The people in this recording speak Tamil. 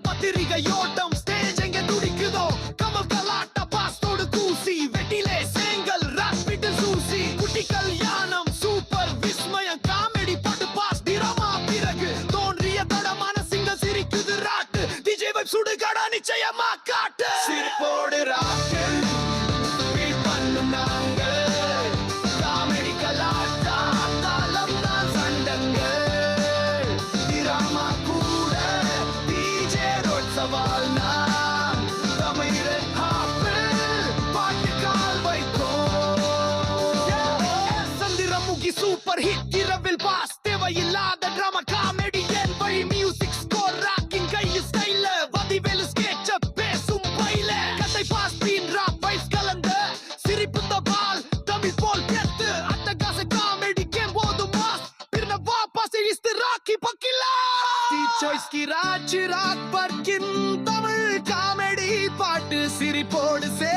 பத்திரிகையோட்டம் ஸ்டேஜ் எங்க துடிக்குதோ கமல் கலாட்டா பாஸ்டோடு தூசி வெட்டிலே சேங்கல் ராஸ்பிட் சூசி குட்டி கல்யாணம் சூப்பர் விஸ்மயம் காமெடி பாட்டு பாஸ் டிராமா பிறகு தோன்றிய தடமான சிங்க சிரிக்குது ராட்டு டிஜே வைப் சுடுகடா நிச்சயமா காட்டு சிரிப்போடு ராட்டு பீட் பண்ணும் நாங்க காமெடி கலாட்டா தாளம் தான் சண்டங்கள் டிராமா கூட டிஜே ரோட் சவால் நான் தமிழன் ஹாப்பில் பாட்டு கால் வைத்தோம் சந்திரமுகி சூப்பர் ஹிட் இரவில் பாஸ் தேவையில்லாத டிராமா காமெடி என் வழி மியூசிக் ஸ்கோர் ராக்கிங் கையில் ஸ்டைல வதிவேலு ஸ்கெட்ச் பேசும் பைல கதை பாஸ் பீன் ராப் வைஸ் கலந்த சிரிப்பு தபால் தமிழ் போல் கெத்து அட்டகாச காமெடி கேம் போது மாஸ் பிறன வாபஸ் இஸ்து ராக்கி பக்கிலா தி சாய்ஸ் की राज रात पर किन तमिल कॉमेडी पार्ट सिरिपोड से